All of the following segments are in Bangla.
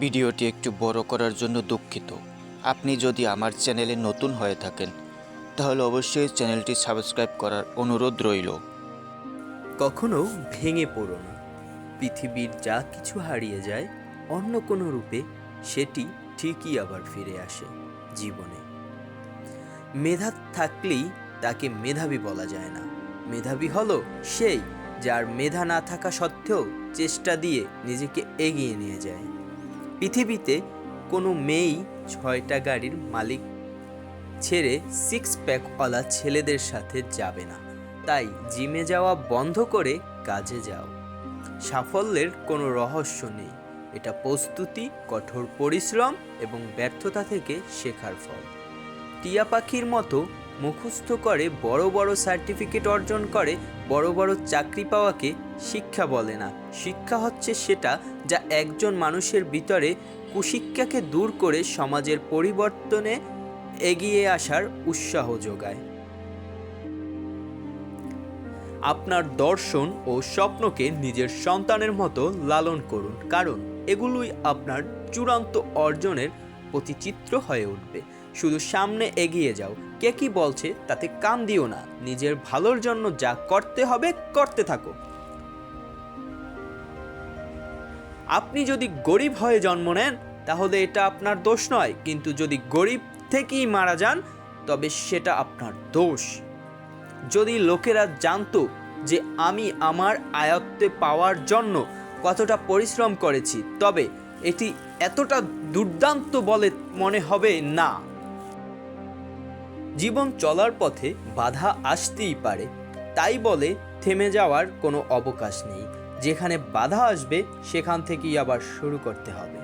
ভিডিওটি একটু বড় করার জন্য দুঃখিত। আপনি যদি আমার চ্যানেলে নতুন হয়ে থাকেন তাহলে অবশ্যই চ্যানেলটি সাবস্ক্রাইব করার অনুরোধ রইল। কখনো ভেঙে পড়ো না। পৃথিবীর যা কিছু হারিয়ে যায় অন্য কোনো রূপে সেটি ঠিকই আবার ফিরে আসে জীবনে। মেধা থাকলেই তাকে মেধাবী বলা যায় না। মেধাবী হলো সেই যার মেধা না থাকা সত্ত্বেও চেষ্টা দিয়ে নিজেকে এগিয়ে নিয়ে যায়। পৃথিবীতে কোনো মেয়েই 6টা গাড়ির মালিক ছেড়ে 6 প্যাকওয়ালা ছেলেদের সাথে যাবে না। তাই জিমে যাওয়া বন্ধ করে কাজে যাও। সাফল্যের কোনো রহস্য নেই, এটা প্রস্তুতি, কঠোর পরিশ্রম এবং ব্যর্থতা থেকে শেখার ফল। টিয়া পাখির মতো মুখস্থ করে বড় বড় সার্টিফিকেট অর্জন করে বড় বড় চাকরি পাওয়াকে শিক্ষা বলে না। শিক্ষা হচ্ছে সেটা যা একজন মানুষের ভিতরে কুশিক্ষাকে দূর করে সমাজের পরিবর্তনে এগিয়ে আসার উৎসাহ যোগায়। আপনার দর্শন ও স্বপ্নকে নিজের সন্তানের মতো লালন করুন, কারণ এগুলোই আপনার চূড়ান্ত অর্জনের প্রতিচিত্র হয়ে উঠবে। শুধু সামনে এগিয়ে যাও, কে কি বলছে তাতে কান দিও না। নিজের ভালোর জন্য যা করতে হবে করতে থাকো। আপনি যদি গরিব হয়ে জন্ম নেন তাহলে এটা আপনার দোষ নয়, কিন্তু যদি গরিব থেকেই মারা যান তবে সেটা আপনার দোষ। যদি লোকেরা জানতো যে আমি আমার আয়ত্তে পাওয়ার জন্য কতটা পরিশ্রম করেছি তবে এটি এতটা দুর্দান্ত বলে মনে হবে না। জীবন চলার পথে বাধা আসতেই পারে, তাই বলে থেমে যাওয়ার কোনো অবকাশ নেই। যেখানে বাধা আসবে সেখান থেকেই আবার শুরু করতে হবে।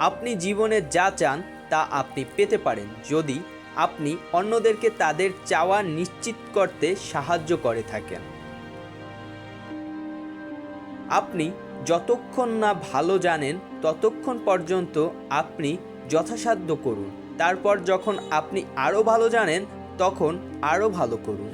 আপনি জীবনে যা চান তা আপনি পেতে পারেন যদি আপনি অন্যদেরকে তাদের চাওয়া নিশ্চিত করতে সাহায্য করে থাকেন। আপনি যতক্ষণ না ভালো জানেন ততক্ষণ পর্যন্ত আপনি যথাসাধ্য করুন। তারপর যখন আপনি আরও ভালো জানেন তখন আরও ভালো করুন।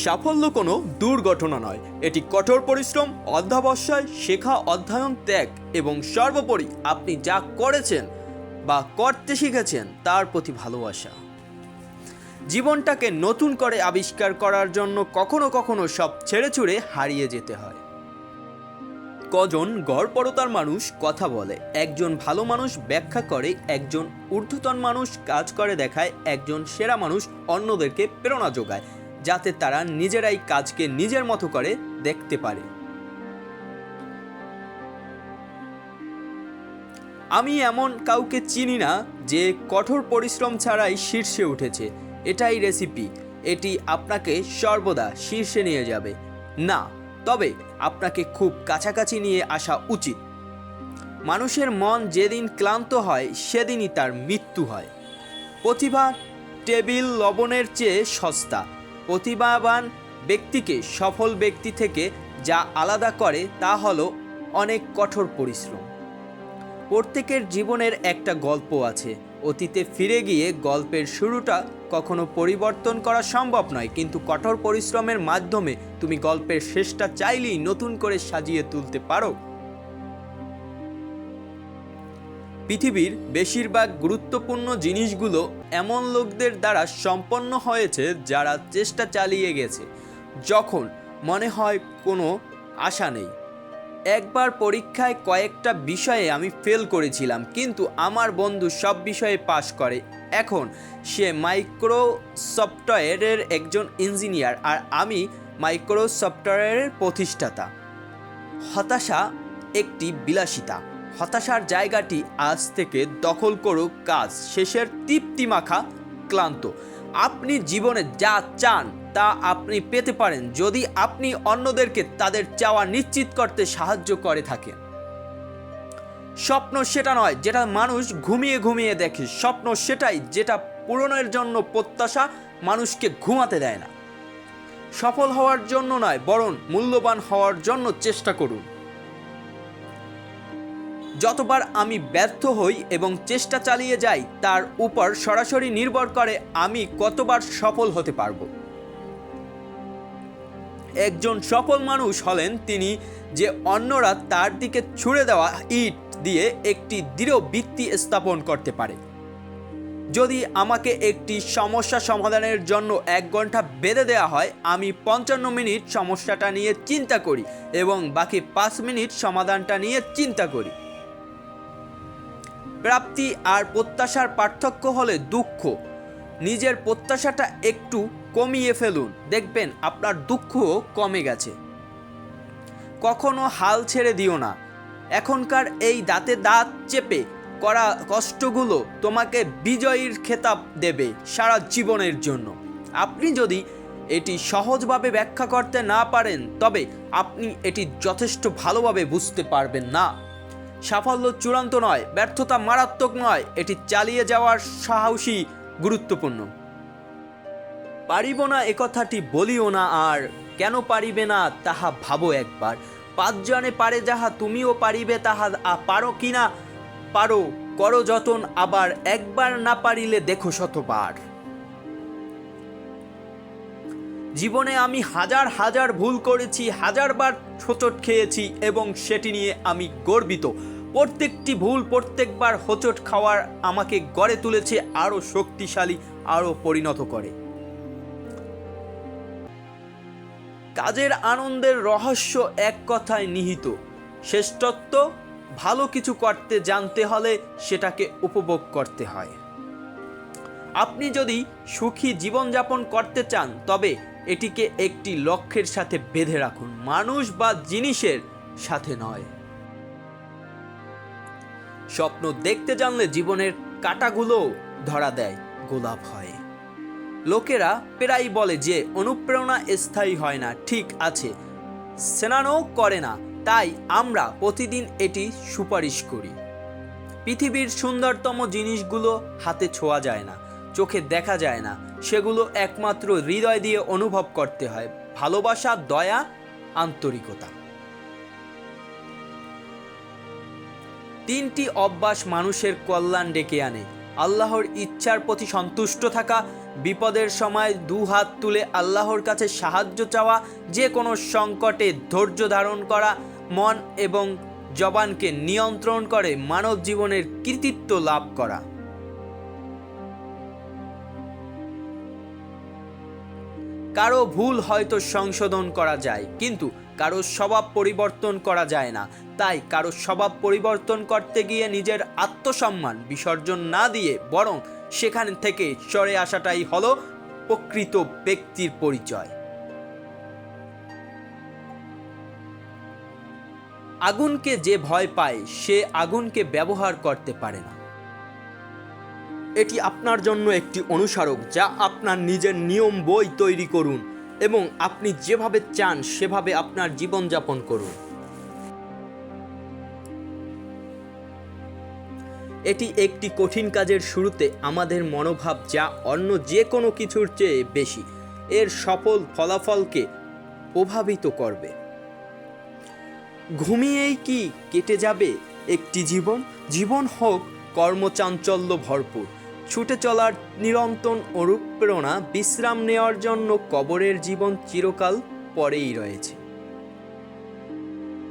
সাফল্য কোনো দুর্ঘটনা নয়, এটি কঠোর পরিশ্রম, অধ্যবসায়, শেখা, অধ্যয়ন, ত্যাগ এবং সর্বোপরি আপনি যা করেছেন বা করতে শিখেছেন তার প্রতি ভালোবাসা। জীবনটাকে নতুন করে আবিষ্কার করার জন্য কখনো কখনো সব ছেড়ে ছুড়ে হারিয়ে যেতে হয়। কজন গড়পড়তার মানুষ কথা বলে, একজন ভালো মানুষ ব্যাখ্যা করে, একজন ঊর্ধ্বতন মানুষ কাজ করে দেখায়, একজন সেরা মানুষ অন্যদেরকে প্রেরণা যোগায় যাতে তারা নিজেরাই কাজকে নিজের মতো করে দেখতে পারে। আমি এমন কাউকে চিনি না যে কঠোর পরিশ্রম ছাড়াই শীর্ষে উঠেছে। এটাই রেসিপি, এটি আপনাকে সর্বদা শীর্ষে নিয়ে যাবে না, তবে আপনাকে খুব কাছাকাছি নিয়ে আসা উচিত। মানুষের মন যেদিন ক্লান্ত হয় সেদিনই তার মৃত্যু হয়। প্রতিভা টেবিল লবণের চেয়ে সস্তা। প্রতিভাবান ব্যক্তিকে সফল ব্যক্তি থেকে যা আলাদা করে তা হলো অনেক কঠোর পরিশ্রম। প্রত্যেকের জীবনের একটা গল্প আছে। অতীতে ফিরে গিয়ে গল্পের শুরুটা কখনো পরিবর্তন করা সম্ভব নয়, কিন্তু কঠোর পরিশ্রমের মাধ্যমে তুমি গল্পের শেষটা চাইলেই নতুন করে সাজিয়ে তুলতে পারো। পৃথিবীর বেশিরভাগ গুরুত্বপূর্ণ জিনিসগুলো এমন লোকদের দ্বারা সম্পন্ন হয়েছে যারা চেষ্টা চালিয়ে গেছে যখন মনে হয় কোনো আশা নেই। একবার পরীক্ষায় কয়েকটা বিষয়ে আমি ফেল করেছিলাম, কিন্তু আমার বন্ধু সব বিষয়ে পাশ করে। এখন সে মাইক্রোসফটওয়্যারের একজন ইঞ্জিনিয়ার আর আমি মাইক্রোসফটওয়্যারের প্রতিষ্ঠাতা। হতাশা একটি বিলাসিতা। হতাশার জায়গাটি আজ থেকে দখল করুক কাজ শেষের তৃপ্তি মাখা ক্লান্ত। আপনি জীবনে যা চান তা আপনি পেতে পারেন যদি আপনি অন্যদেরকে তাদের চাওয়া নিশ্চিত করতে সাহায্য করে থাকেন। স্বপ্ন সেটা নয় যেটা মানুষ ঘুমিয়ে ঘুমিয়ে দেখে, স্বপ্ন সেটাই যেটা পূরণের জন্য প্রত্যাশা মানুষকে ঘুমাতে দেয় না। সফল হওয়ার জন্য নয়, বরং মূল্যবান হওয়ার জন্য চেষ্টা করুন। যতবার আমি ব্যর্থ হই এবং চেষ্টা চালিয়ে যাই তার উপর সরাসরি নির্ভর করে আমি কতবার সফল হতে পারবো। একজন সফল মানুষ হলেন তিনি, যে অন্যরা তার দিকে ছুড়ে দেওয়া ইট দিয়ে একটি দৃঢ় ভিত্তি স্থাপন করতে পারে। যদি আমাকে একটি সমস্যা সমাধানের জন্য 1 ঘন্টা বেঁধে দেওয়া হয়, আমি 55 মিনিট সমস্যাটা নিয়ে চিন্তা করি এবং বাকি 5 মিনিট সমাধানটা নিয়ে চিন্তা করি। প্রাপ্তি আর প্রত্যাশার পার্থক্য হলে দুঃখ। নিজের প্রত্যাশাটা একটু কমিয়ে ফেলুন, দেখবেন আপনার দুঃখও কমে গেছে। কখনো হাল ছেড়ে দিও না। এখনকার এই দাঁতে দাঁত চেপে করা কষ্টগুলো তোমাকে বিজয়ীর খেতাব দেবে সারা জীবনের জন্য। আপনি যদি এটি সহজভাবে ব্যাখ্যা করতে না পারেন, তবে আপনি এটি যথেষ্ট ভালোভাবে বুঝতে পারবেন না। সাফল্য চূড়ান্ত নয়, ব্যর্থতা মারাত্মক নয়, এটি চালিয়ে যাওয়ার সাহসী গুরুত্বপূর্ণ। পারিব না এ কথাটি বলিও না, আর কেন পারিবে না তাহা ভাবো একবার। 5 জনে পারে যাহা তুমিও পারিবে তাহা, পারো কিনা পারো করো যতন, আবার একবার না পারিলে দেখো শতবার। জীবনে আমি হাজার হাজার ভুল করেছি, হাজারবার হোঁচট খেয়েছি এবং সেটি নিয়ে আমি গর্বিত। প্রত্যেকটি ভুল, প্রত্যেকবার হোঁচট খাওয়ার আমাকে গড়ে তুলেছে আরো শক্তিশালী, আরো পরিণত করে। কাজের আনন্দের রহস্য এক কথায় নিহিত। শ্রেষ্ঠত্ব, ভালো কিছু করতে জানতে হলে সেটাকে উপভোগ করতে হয়। আপনি যদি সুখী জীবনযাপন করতে চান, তবে এটিকে একটি লক্ষ্যের সাথে বেঁধে রাখুন, মানুষ বা জিনিসের সাথে নয়। স্বপ্ন দেখতে জানলে জীবনের কাঁটাগুলো ধরা দেয়, গোলাপ হয়। লোকেরা প্রায়ই বলে যে অনুপ্রেরণা স্থায়ী হয় না। ঠিক আছে, স্নানও করে না, তাই আমরা প্রতিদিন এটি সুপারিশ করি। পৃথিবীর সুন্দরতম জিনিসগুলো হাতে ছোঁয়া যায় না, চোখে দেখা যায় না, সেগুলো একমাত্র হৃদয় দিয়ে অনুভব করতে হয়। ভালোবাসা, দয়া, আন্তরিকতা। 3টি অভ্যাস মানুষের কল্যাণ ডেকে আনে: আল্লাহর ইচ্ছার প্রতি সন্তুষ্ট থাকা, বিপদের সময় 2 হাত তুলে আল্লাহর কাছে সাহায্য চাওয়া, যে কোনো সংকটে ধৈর্য ধারণ করা, মন এবং জবানকে নিয়ন্ত্রণ করে মানব জীবনের কৃতিত্ব লাভ করা। কারো ভুল হয়তো সংশোধন করা যায়, কিন্তু কারো স্বভাব পরিবর্তন করা যায় না। তাই কারো স্বভাব পরিবর্তন করতে গিয়ে নিজের আত্মসম্মান বিসর্জন না দিয়ে বরং সেখান থেকে সরে আসাটাই হলো প্রকৃত ব্যক্তির পরিচয়। আগুনকে যে ভয় পায় সে আগুনকে ব্যবহার করতে পারে না। এটি আপনার জন্য একটি অনুস্মারক, যা আপনার নিজের নিয়ম বই তৈরি করুন এবং আপনি যেভাবে চান সেভাবে আপনার জীবনযাপন করুন। এটি একটি কঠিন কাজের শুরুতে আমাদের মনোভাব, যা অন্য যে কোনো কিছুর চেয়ে বেশি, এর সফল ফলাফলকে প্রভাবিত করবে। ঘুমিয়েই কি কেটে যাবে একটি জীবন? জীবন হোক কর্মচাঞ্চল্য ভরপুর, ছুটে চলার নিরন্তর অনুপ্রেরণা, বিশ্রাম নেওয়ার জন্য কবরের জীবন চিরকাল পরেই রয়েছে।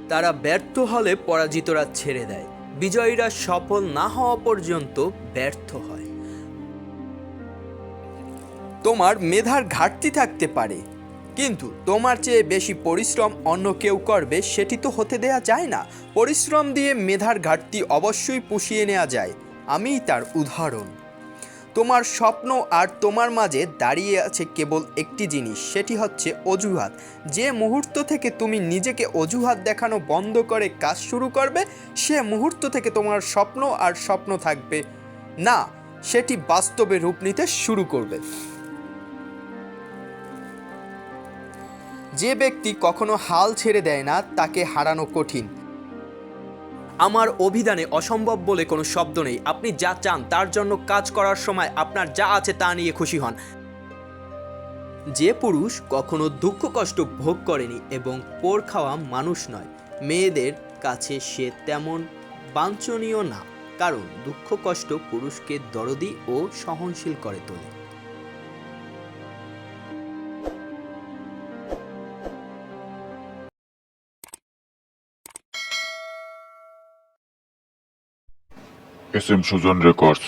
তারা ব্যর্থ হলে পরাজিতরা ছেড়ে দেয়, বিজয়ীরা সফল না হওয়া পর্যন্ত ব্যর্থ হয়। তোমার মেধার ঘাটতি থাকতে পারে, কিন্তু তোমার চেয়ে বেশি পরিশ্রম অন্য কেউ করবে সেটি তো হতে দেয়া যায় না। পরিশ্রম দিয়ে মেধার ঘাটতি অবশ্যই পুষিয়ে নেওয়া যায়, আমিই তার উদাহরণ। তোমার স্বপ্ন আর তোমার মাঝে দাঁড়িয়ে আছে কেবল একটি জিনিস, সেটি হচ্ছে অজুহাত। যে মুহূর্ত থেকে তুমি নিজেকে অজুহাত দেখানো বন্ধ করে কাজ শুরু করবে, সে মুহূর্ত থেকে তোমার স্বপ্ন আর স্বপ্ন থাকবে না, সেটি বাস্তবে রূপ নিতে শুরু করবে। যে ব্যক্তি কখনো হাল ছেড়ে দেয় না, তাকে হারানো কঠিন। আমার অভিধানে অসম্ভব বলে কোনো শব্দ নেই। আপনি যা চান তার জন্য কাজ করার সময় আপনার যা আছে তা নিয়ে খুশি হন। যে পুরুষ কখনো দুঃখ কষ্ট ভোগ করেনি এবং পোড় খাওয়া মানুষ নয়, মেয়েদের কাছে সে তেমন বাঞ্ছনীয় না, কারণ দুঃখ কষ্ট পুরুষকে দরদি ও সহনশীল করে তোলে। S M Sujan records.